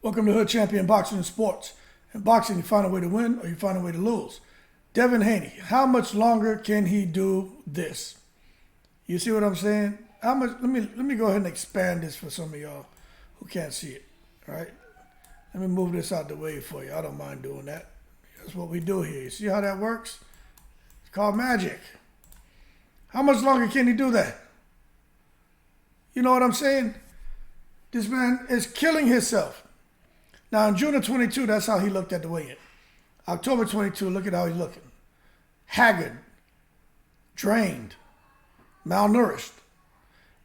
Welcome to Hood Champion Boxing and Sports. In boxing, you find a way to win or you find a way to lose. Devin Haney, how much longer can he do this? You see what I'm saying? How much? Let me go ahead and expand this for some of y'all who can't see it. All right. Let me move this out the way for you. I don't mind doing that. That's what we do here. You see how that works? It's called magic. How much longer can he do that? You know what I'm saying? This man is killing himself. Now, in June of 22, that's how he looked at the weigh-in. October 22, look at how he's looking. Haggard, drained, malnourished.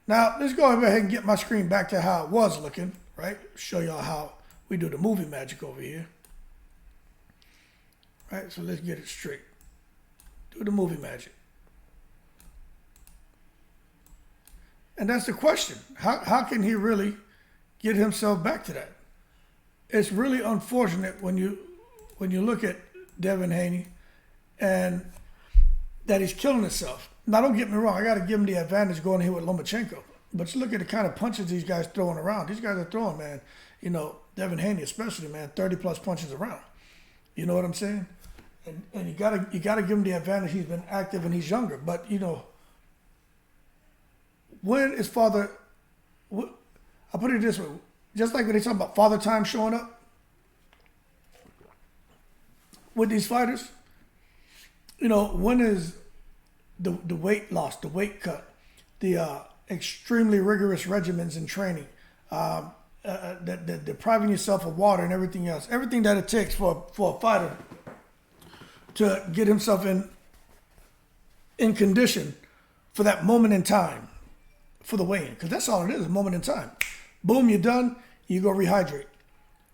Now, let's go ahead and get my screen back to how it was looking, right? Show y'all how we do the movie magic over here. Right, so let's get it straight. Do the movie magic. And that's the question. How can he really get himself back to that? It's really unfortunate when you look at Devin Haney and that he's killing himself. Now, don't get me wrong. I got to give him the advantage going here with Lomachenko. But you look at the kind of punches these guys throwing around. These guys are throwing, man. You know, Devin Haney especially, man, 30-plus punches around. You know what I'm saying? And you gotta give him the advantage. He's been active and he's younger. But, you know, when is father... I'll put it this way. Just like when they talk about father time showing up with these fighters, you know, when is the weight loss, the weight cut, the extremely rigorous regimens in training, the depriving yourself of water and everything else, everything that it takes for a fighter to get himself in condition for that moment in time for the weigh-in, because that's all it is, a moment in time. Boom, you're done. You go rehydrate,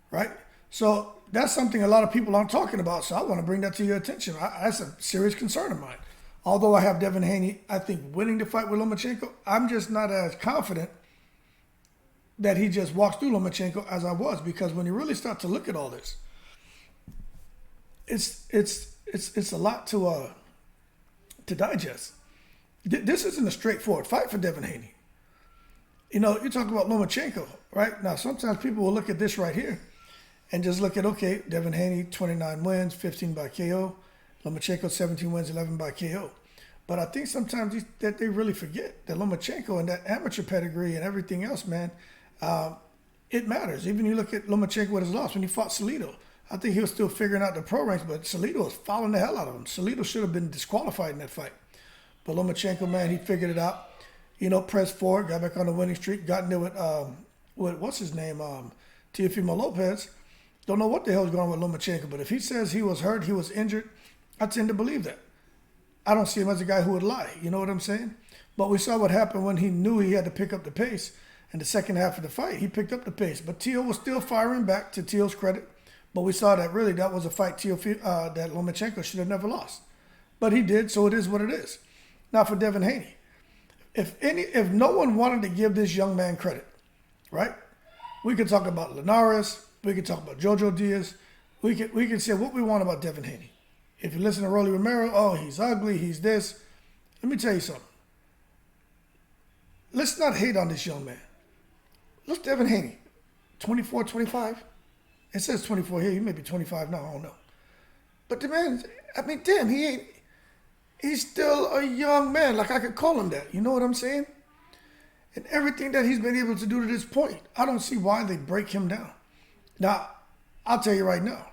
right? So that's something a lot of people aren't talking about. So I want to bring that to your attention. That's a serious concern of mine. Although I have Devin Haney, I think, winning the fight with Lomachenko, I'm just not as confident that he just walks through Lomachenko as I was, because when you really start to look at all this, it's a lot to digest. This isn't a straightforward fight for Devin Haney. You know, you talk about Lomachenko, right? Now, sometimes people will look at this right here and just look at, okay, Devin Haney, 29 wins, 15 by KO. Lomachenko, 17 wins, 11 by KO. But I think sometimes that they really forget that Lomachenko and that amateur pedigree and everything else, man, it matters. Even you look at Lomachenko with his loss when he fought Salido. I think he was still figuring out the pro ranks, but Salido was fouling the hell out of him. Salido should have been disqualified in that fight. But Lomachenko, man, he figured it out. You know, pressed forward, got back on the winning streak, got in there with what's his name, Teofimo Lopez. Don't know what the hell's going on with Lomachenko, but if he says he was hurt, he was injured, I tend to believe that. I don't see him as a guy who would lie. You know what I'm saying? But we saw what happened when he knew he had to pick up the pace. In the second half of the fight, he picked up the pace. But Teo was still firing back, to Teo's credit. But we saw that really that was a fight that Lomachenko should have never lost. But he did, so it is what it is. Now for Devin Haney. If no one wanted to give this young man credit, right? We could talk about Linares. We could talk about Jojo Diaz. We could say what we want about Devin Haney. If you listen to Rolly Romero, oh, he's ugly, he's this. Let me tell you something. Let's not hate on this young man. Look, Devin Haney, 24, 25. It says 24 here. He may be 25 now. I don't know. But the man, I mean, damn, he's still a young man. Like I could call him that. You know what I'm saying? And everything that he's been able to do to this point, I don't see why they break him down. Now, I'll tell you right now,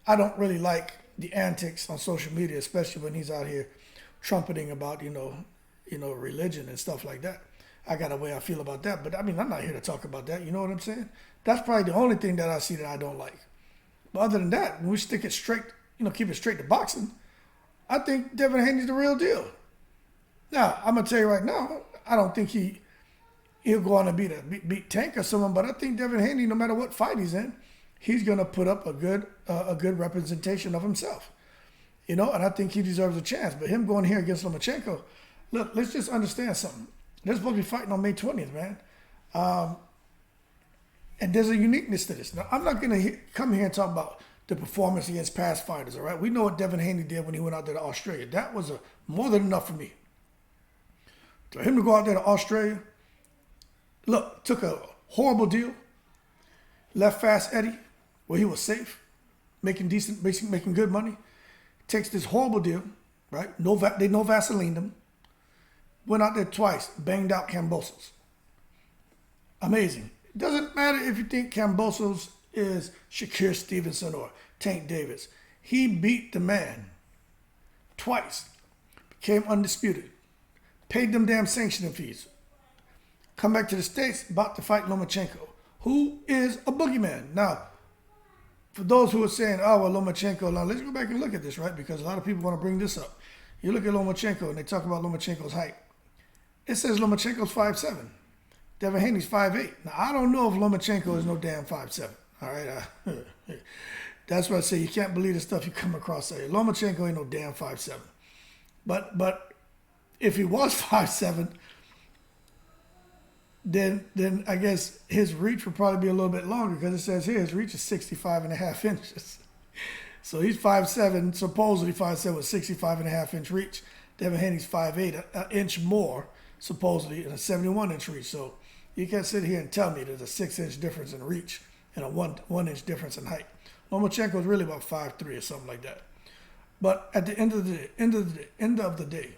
I don't really like the antics on social media, especially when he's out here trumpeting about, you know, religion and stuff like that. I got a way I feel about that. But I mean, I'm not here to talk about that. You know what I'm saying? That's probably the only thing that I see that I don't like. But other than that, when we stick it straight, keep it straight to boxing, I think Devin Haney's the real deal. Now, I'm going to tell you right now, I don't think he'll go on and beat Tank or someone, but I think Devin Haney, no matter what fight he's in, he's going to put up a good representation of himself. You know, and I think he deserves a chance. But him going here against Lomachenko, look, let's just understand something. They're supposed to be fighting on May 20th, man. And there's a uniqueness to this. Now, I'm not going to come here and talk about the performance against past fighters, all right? We know what Devin Haney did when he went out there to Australia. That was more than enough for me. For him to go out there to Australia, look, took a horrible deal, left Fast Eddie, where he was safe, making decent, basically making good money. Takes this horrible deal, right? They no Vaseline him. Went out there twice, banged out Kambosos. Amazing. It doesn't matter if you think Kambosos is Shakir Stevenson or Tank Davis. He beat the man twice, became undisputed, paid them damn sanctioning fees. Come back to the States, about to fight Lomachenko, who is a boogeyman. Now, for those who are saying, oh, well, Lomachenko, now let's go back and look at this, right? Because a lot of people want to bring this up. You look at Lomachenko and they talk about Lomachenko's height. It says Lomachenko's 5'7". Devin Haney's 5'8". Now, I don't know if Lomachenko is no damn 5'7". All right? That's why I say you can't believe the stuff you come across there. Lomachenko ain't no damn 5'7". But if he was 5'7", then I guess his reach would probably be a little bit longer, because it says here his reach is 65.5 inches. So he's 5'7", supposedly 5'7" with 65.5-inch reach. Devin Haney's 5'8", an inch more, supposedly, and a 71-inch reach. So you can't sit here and tell me there's a 6-inch difference in reach and a 1-inch difference in height. Lomachenko is really about 5'3" or something like that. But at the end of the day,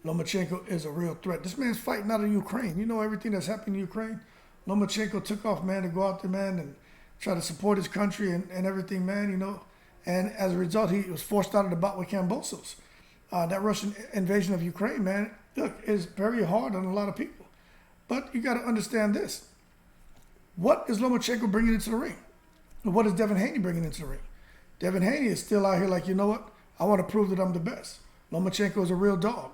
Lomachenko is a real threat. This man's fighting out of Ukraine. You know everything that's happening in Ukraine? Lomachenko took off, man, to go out there, man, and try to support his country and everything, man, you know. And as a result, he was forced out of the bout with Kambosos. That Russian invasion of Ukraine, man, look, is very hard on a lot of people. But you got to understand this. What is Lomachenko bringing into the ring? And what is Devin Haney bringing into the ring? Devin Haney is still out here like, you know what? I want to prove that I'm the best. Lomachenko is a real dog.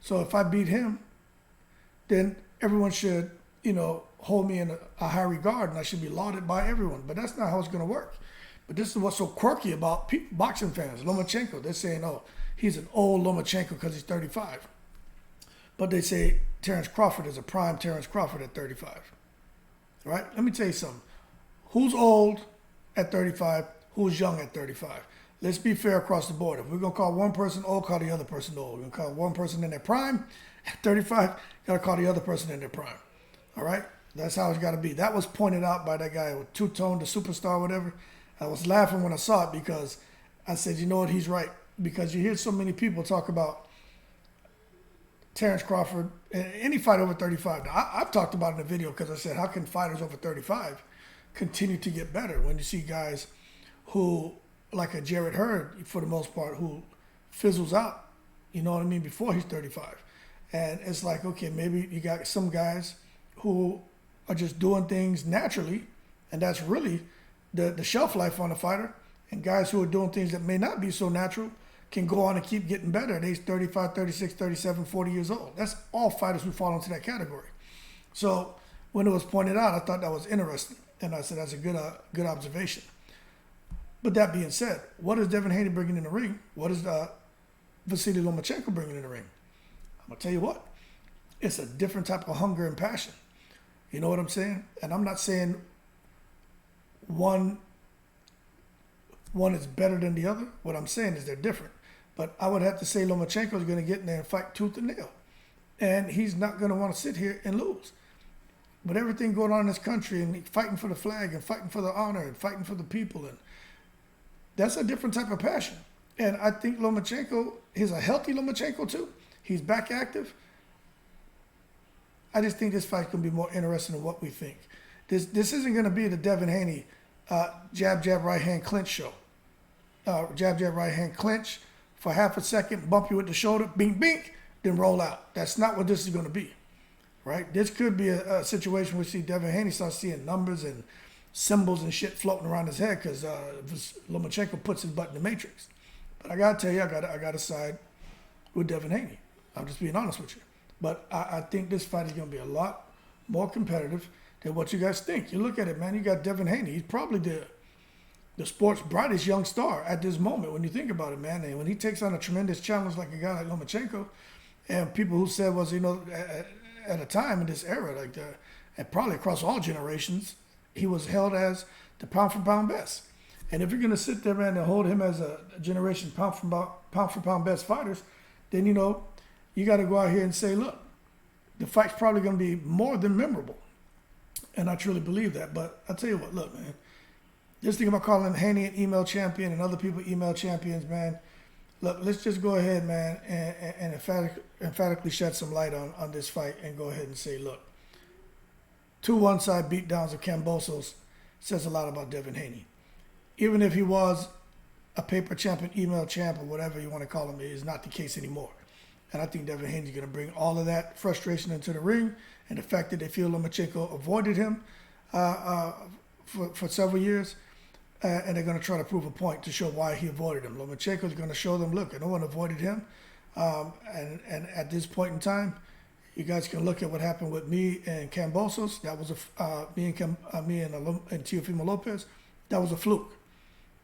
So if I beat him, then everyone should, you know, hold me in a high regard, and I should be lauded by everyone. But that's not how it's going to work. But this is what's so quirky about boxing fans. Lomachenko, they're saying, oh, he's an old Lomachenko because he's 35. But they say Terrence Crawford is a prime Terrence Crawford at 35. All right? Let me tell you something. Who's old at 35? Who's young at 35? Let's be fair across the board. If we're going to call one person old, call the other person old. We're going to call one person in their prime at 35, got to call the other person in their prime. All right? That's how it's got to be. That was pointed out by that guy with two-tone, the superstar, whatever. I was laughing when I saw it, because I said, you know what, he's right. Because you hear so many people talk about Terrence Crawford, any fight over 35. Now, I've talked about it in a video, because I said, how can fighters over 35 continue to get better when you see guys who, like a Jarrett Hurd, for the most part, who fizzles out, you know what I mean, before he's 35. And it's like, okay, maybe you got some guys who are just doing things naturally, and that's really the shelf life on a fighter. And guys who are doing things that may not be so natural can go on and keep getting better at age 35, 36, 37, 40 years old. That's all fighters who fall into that category. So when it was pointed out, I thought that was interesting. And I said, that's a good observation. But that being said, what is Devin Haney bringing in the ring? What is Vasyl Lomachenko bringing in the ring? I'm going to tell you what. It's a different type of hunger and passion. You know what I'm saying? And I'm not saying one is better than the other. What I'm saying is they're different. But I would have to say Lomachenko is going to get in there and fight tooth and nail. And he's not going to want to sit here and lose. But everything going on in this country, and fighting for the flag and fighting for the honor and fighting for the people, and that's a different type of passion. And I think Lomachenko is a healthy Lomachenko too. He's back active. I just think this fight's going to be more interesting than what we think. This isn't going to be the Devin Haney jab, jab, right hand clinch show. Jab, jab, right hand clinch for half a second, bump you with the shoulder, bink, bink, then roll out. That's not what this is going to be, right? This could be a situation where we see Devin Haney start seeing numbers and symbols and shit floating around his head, because Lomachenko puts his butt in the matrix. But I got to tell you, I got to side with Devin Haney. I'm just being honest with you. But I think this fight is going to be a lot more competitive than what you guys think. You look at it, man, you got Devin Haney. He's probably the sport's brightest young star at this moment when you think about it, man. And when he takes on a tremendous challenge like a guy like Lomachenko, and people who said was, you know, at a time in this era, like and probably across all generations, he was held as the pound-for-pound best. And if you're going to sit there, man, and hold him as a generation pound-for-pound best fighters, then, you know, you got to go out here and say, look, the fight's probably going to be more than memorable. And I truly believe that. But I tell you what, look, man, this thing about calling Haney an email champion and other people email champions, man, look, let's just go ahead, man, and emphatically shed some light on this fight and go ahead and say, look, 2 one-side beatdowns of Kambosos says a lot about Devin Haney. Even if he was a paper champion, email champ, or whatever you want to call him, it is not the case anymore. And I think Devin Haney's going to bring all of that frustration into the ring, and the fact that they feel Lomachenko avoided him for several years, and they're going to try to prove a point to show why he avoided him. Lomachenko is going to show them, look, no one avoided him. And at this point in time, you guys can look at what happened with me and Kambosos. That was me and Teofimo Lopez. That was a fluke.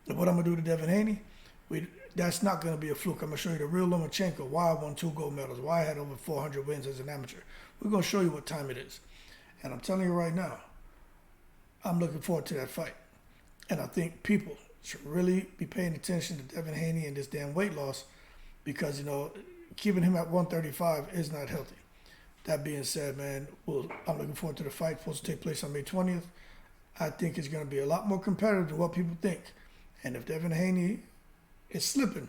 And what I'm going to do to Devin Haney, that's not going to be a fluke. I'm going to show you the real Lomachenko, why I won 2 gold medals, why I had over 400 wins as an amateur. We're going to show you what time it is. And I'm telling you right now, I'm looking forward to that fight. And I think people should really be paying attention to Devin Haney and this damn weight loss because, keeping him at 135 is not healthy. That being said, man, I'm looking forward to the fight. Supposed to take place on May 20th. I think it's going to be a lot more competitive than what people think. And if Devin Haney is slipping,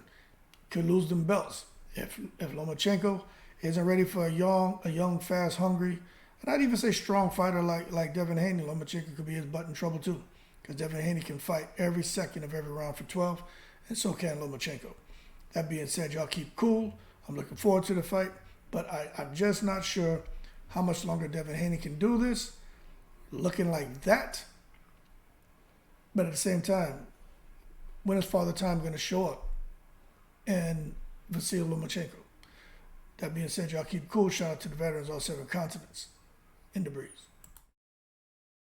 could lose them belts. If Lomachenko isn't ready for a young, fast, hungry, and I'd even say strong fighter like Devin Haney, Lomachenko could be his butt in trouble too. Because Devin Haney can fight every second of every round for 12, and so can Lomachenko. That being said, y'all keep cool. I'm looking forward to the fight, but I'm just not sure how much longer Devin Haney can do this, looking like that. But at the same time, when is Father Time going to show up? And Vasyl Lomachenko. That being said, y'all keep cool. Shout out to the veterans, all 7 continents. In the breeze.